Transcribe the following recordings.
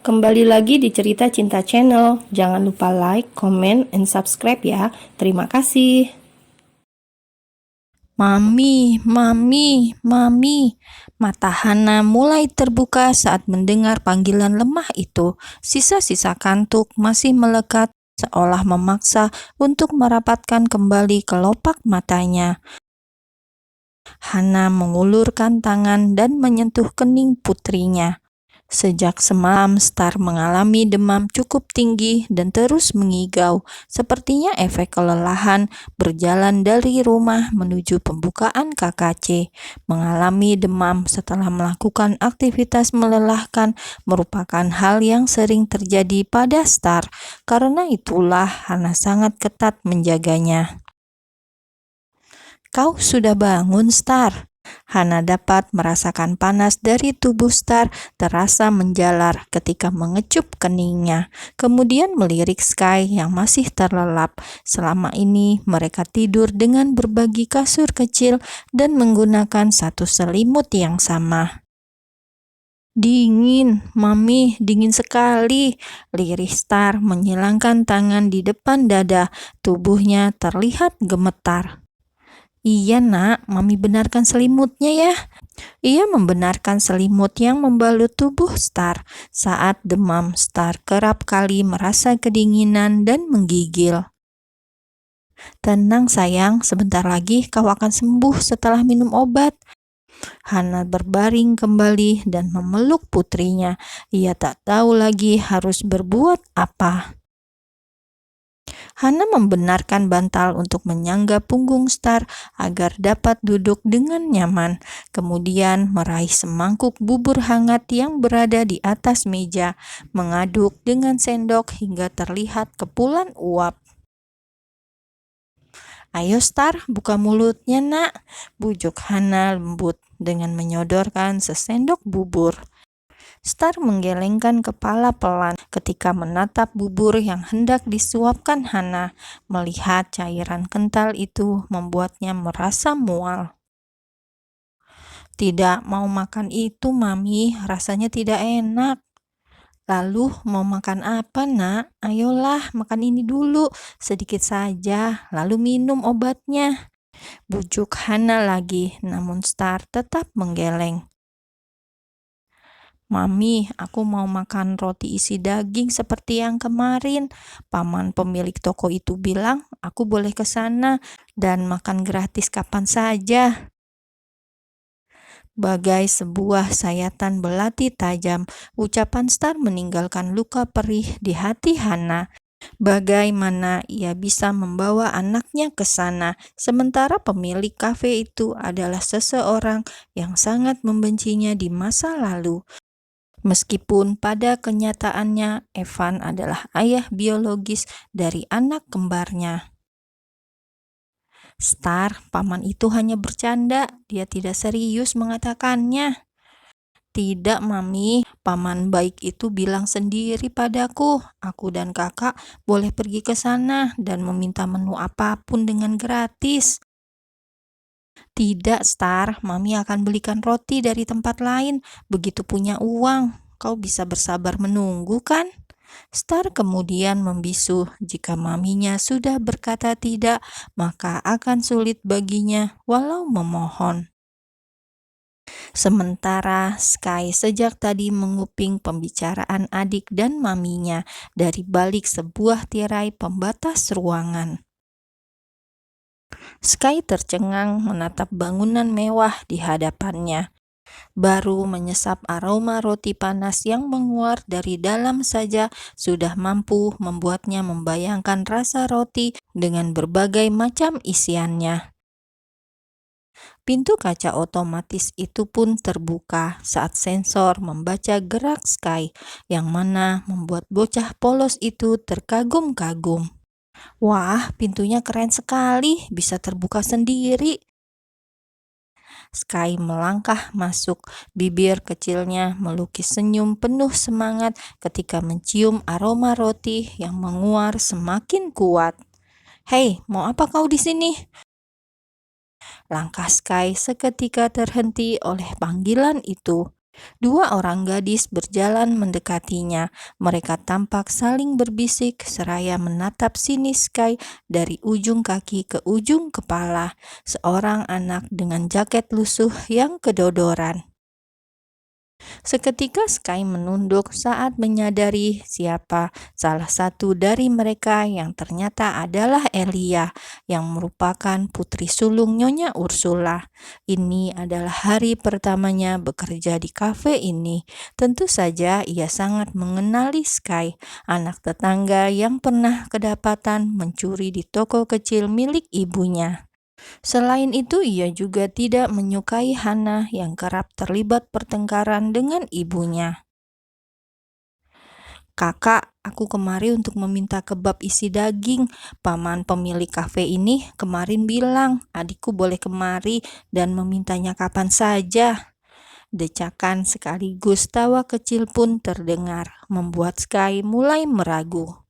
Kembali lagi di Cerita Cinta Channel. Jangan lupa like, comment, and subscribe ya. Terima kasih. Mami, mami, mami. Mata Hana mulai terbuka saat mendengar panggilan lemah itu. Sisa-sisa kantuk masih melekat, seolah memaksa untuk merapatkan kembali kelopak matanya. Hana mengulurkan tangan dan menyentuh kening putrinya. Sejak semalam, Star mengalami demam cukup tinggi dan terus mengigau. Sepertinya efek kelelahan berjalan dari rumah menuju pembukaan KKC. Mengalami demam setelah melakukan aktivitas melelahkan merupakan hal yang sering terjadi pada Star. Karena itulah Hana sangat ketat menjaganya. Kau sudah bangun, Star? Hana dapat merasakan panas dari tubuh Star terasa menjalar ketika mengecup keningnya, kemudian melirik Sky yang masih terlelap. Selama ini mereka tidur dengan berbagi kasur kecil dan menggunakan satu selimut yang sama. Dingin, Mami, dingin sekali. Lirih Star menyilangkan tangan di depan dada, tubuhnya terlihat gemetar. Iya nak, Mami benarkan selimutnya ya. Ia membenarkan selimut yang membalut tubuh Star. Saat demam, Star kerap kali merasa kedinginan dan menggigil. Tenang sayang, sebentar lagi kau akan sembuh setelah minum obat. Hana berbaring kembali dan memeluk putrinya. Ia tak tahu lagi harus berbuat apa. Hana membenarkan bantal untuk menyangga punggung Star agar dapat duduk dengan nyaman. Kemudian meraih semangkuk bubur hangat yang berada di atas meja, mengaduk dengan sendok hingga terlihat kepulan uap. Ayo Star, buka mulutnya nak, bujuk Hana lembut dengan menyodorkan sesendok bubur. Star menggelengkan kepala pelan ketika menatap bubur yang hendak disuapkan Hana. Melihat cairan kental itu membuatnya merasa mual. Tidak mau makan itu, Mami. Rasanya tidak enak. Lalu mau makan apa, nak? Ayolah, makan ini dulu. Sedikit saja, lalu minum obatnya. Bujuk Hana lagi, namun Star tetap menggeleng. Mami, aku mau makan roti isi daging seperti yang kemarin. Paman pemilik toko itu bilang aku boleh ke sana dan makan gratis kapan saja. Bagai sebuah sayatan belati tajam, ucapan Star meninggalkan luka perih di hati Hana. Bagaimana ia bisa membawa anaknya ke sana, sementara pemilik kafe itu adalah seseorang yang sangat membencinya di masa lalu. Meskipun pada kenyataannya Evan adalah ayah biologis dari anak kembarnya. Star, paman itu hanya bercanda, dia tidak serius mengatakannya. Tidak, Mami, paman baik itu bilang sendiri padaku, aku dan kakak boleh pergi ke sana dan meminta menu apapun dengan gratis. Tidak, Star, Mami akan belikan roti dari tempat lain. Begitu punya uang, kau bisa bersabar menunggu kan? Star kemudian membisu. Jika maminya sudah berkata tidak, maka akan sulit baginya walau memohon. Sementara Sky sejak tadi menguping pembicaraan adik dan maminya dari balik sebuah tirai pembatas ruangan. Sky tercengang menatap bangunan mewah di hadapannya. Baru menyesap aroma roti panas yang menguar dari dalam saja sudah mampu membuatnya membayangkan rasa roti dengan berbagai macam isiannya. Pintu kaca otomatis itu pun terbuka saat sensor membaca gerak Sky, yang mana membuat bocah polos itu terkagum-kagum. Wah, pintunya keren sekali, bisa terbuka sendiri. Sky melangkah masuk, bibir kecilnya melukis senyum penuh semangat ketika mencium aroma roti yang menguar semakin kuat. Hei, mau apa kau di sini? Langkah Sky seketika terhenti oleh panggilan itu. Dua orang gadis berjalan mendekatinya. Mereka tampak saling berbisik seraya menatap sinis Sky dari ujung kaki ke ujung kepala. Seorang anak dengan jaket lusuh yang kedodoran. Seketika Sky menunduk saat menyadari siapa salah satu dari mereka yang ternyata adalah Elia yang merupakan putri sulung Nyonya Ursula. Ini adalah hari pertamanya bekerja di kafe ini. Tentu saja ia sangat mengenali Sky, anak tetangga yang pernah kedapatan mencuri di toko kecil milik ibunya. Selain itu, ia juga tidak menyukai Hana yang kerap terlibat pertengkaran dengan ibunya. Kakak, aku kemari untuk meminta kebab isi daging. Paman pemilik kafe ini kemarin bilang adikku boleh kemari dan memintanya kapan saja. Decakan sekaligus tawa kecil pun terdengar, membuat Sky mulai meragu.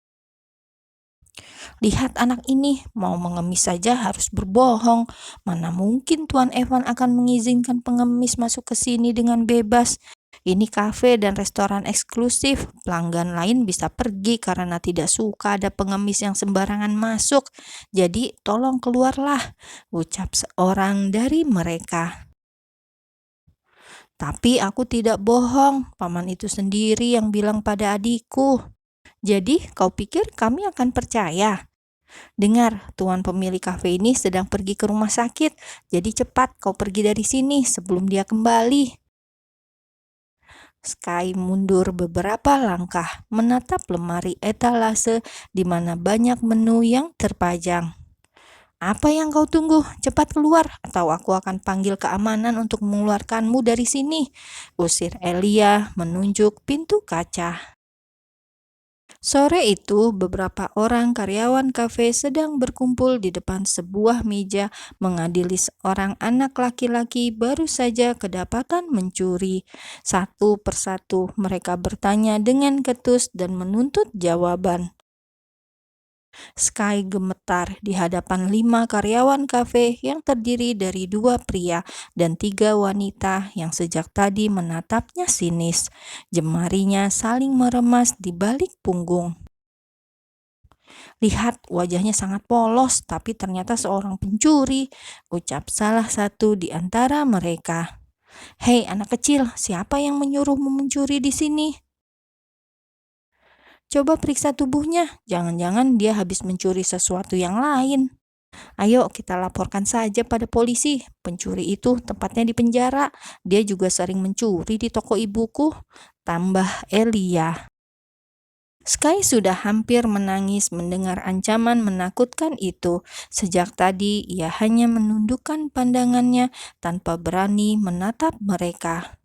Lihat anak ini, mau mengemis saja harus berbohong. Mana mungkin Tuan Evan akan mengizinkan pengemis masuk ke sini dengan bebas. Ini kafe dan restoran eksklusif. Pelanggan lain bisa pergi karena tidak suka ada pengemis yang sembarangan masuk. Jadi tolong keluarlah, ucap seorang dari mereka. Tapi aku tidak bohong, paman itu sendiri yang bilang pada adikku. Jadi kau pikir kami akan percaya? Dengar, tuan pemilik kafe ini sedang pergi ke rumah sakit, jadi cepat kau pergi dari sini sebelum dia kembali. Sky mundur beberapa langkah, menatap lemari etalase di mana banyak menu yang terpajang. Apa yang kau tunggu? Cepat keluar, atau aku akan panggil keamanan untuk mengeluarkanmu dari sini, usir Elia menunjuk pintu kaca. Sore itu, beberapa orang karyawan kafe sedang berkumpul di depan sebuah meja mengadili seorang anak laki-laki baru saja kedapatan mencuri. Satu persatu mereka bertanya dengan ketus dan menuntut jawaban. Sky gemetar di hadapan 5 karyawan kafe yang terdiri dari 2 pria dan 3 wanita yang sejak tadi menatapnya sinis. Jemarinya saling meremas di balik punggung. Lihat, wajahnya sangat polos, tapi ternyata seorang pencuri, ucap salah satu di antara mereka. Hei anak kecil, siapa yang menyuruhmu mencuri di sini? Coba periksa tubuhnya, jangan-jangan dia habis mencuri sesuatu yang lain. Ayo kita laporkan saja pada polisi, pencuri itu tempatnya di penjara, dia juga sering mencuri di toko ibuku, tambah Elia. Sky sudah hampir menangis mendengar ancaman menakutkan itu. Sejak tadi ia hanya menundukkan pandangannya tanpa berani menatap mereka.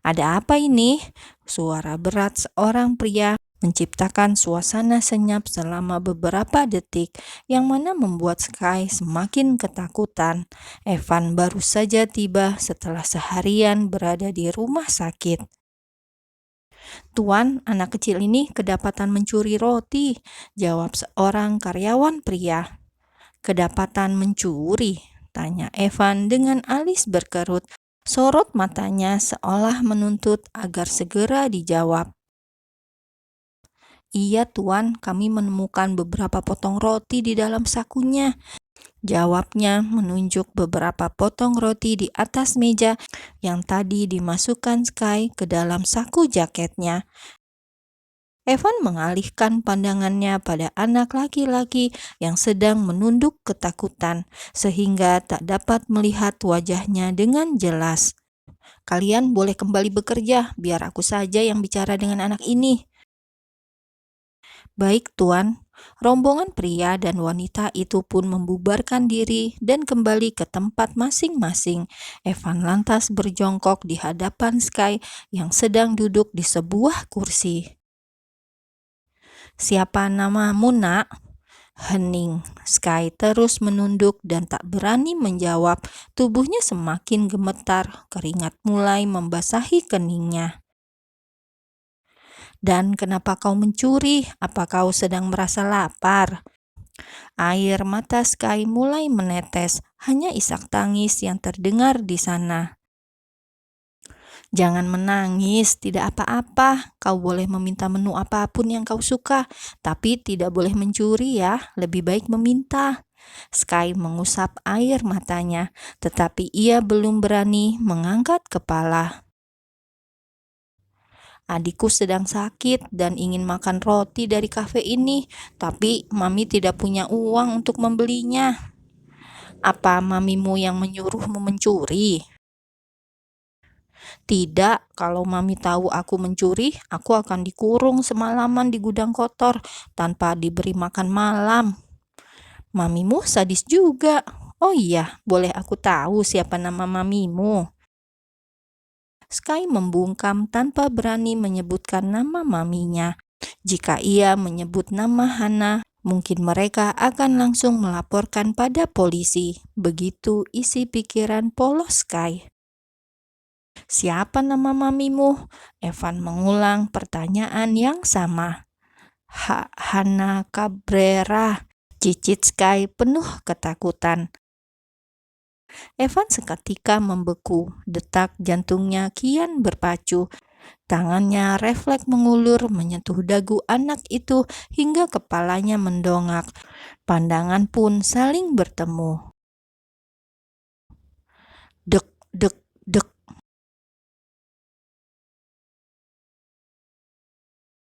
Ada apa ini? Suara berat seorang pria menciptakan suasana senyap selama beberapa detik yang mana membuat Sky semakin ketakutan. Evan baru saja tiba setelah seharian berada di rumah sakit. Tuan, anak kecil ini kedapatan mencuri roti, jawab seorang karyawan pria. Kedapatan mencuri? Tanya Evan dengan alis berkerut. Sorot matanya seolah menuntut agar segera dijawab. Iya tuan, kami menemukan beberapa potong roti di dalam sakunya. Jawabnya menunjuk beberapa potong roti di atas meja yang tadi dimasukkan Sky ke dalam saku jaketnya. Evan mengalihkan pandangannya pada anak laki-laki yang sedang menunduk ketakutan, sehingga tak dapat melihat wajahnya dengan jelas. Kalian boleh kembali bekerja, biar aku saja yang bicara dengan anak ini. Baik, Tuan. Rombongan pria dan wanita itu pun membubarkan diri dan kembali ke tempat masing-masing. Evan lantas berjongkok di hadapan Sky yang sedang duduk di sebuah kursi. Siapa namamu, nak? Hening. Sky terus menunduk dan tak berani menjawab. Tubuhnya semakin gemetar, keringat mulai membasahi keningnya. Dan kenapa kau mencuri? Apa kau sedang merasa lapar? Air mata Sky mulai menetes, hanya isak tangis yang terdengar di sana. Jangan menangis, tidak apa-apa. Kau boleh meminta menu apapun yang kau suka, tapi tidak boleh mencuri ya. Lebih baik meminta. Sky mengusap air matanya, tetapi ia belum berani mengangkat kepala. Adikku sedang sakit dan ingin makan roti dari kafe ini, tapi Mami tidak punya uang untuk membelinya. Apa mamimu yang menyuruhmu mencuri? Tidak, kalau Mami tahu aku mencuri, aku akan dikurung semalaman di gudang kotor tanpa diberi makan malam. Mamimu sadis juga. Oh iya, boleh aku tahu siapa nama mamimu? Sky membungkam tanpa berani menyebutkan nama maminya. Jika ia menyebut nama Hana, mungkin mereka akan langsung melaporkan pada polisi. Begitu isi pikiran polos Sky. Siapa nama mamimu? Evan mengulang pertanyaan yang sama. Hana Cabrera, cicit Sky penuh ketakutan. Evan seketika membeku, detak jantungnya kian berpacu. Tangannya refleks mengulur menyentuh dagu anak itu hingga kepalanya mendongak. Pandangan pun saling bertemu. Dek, dek,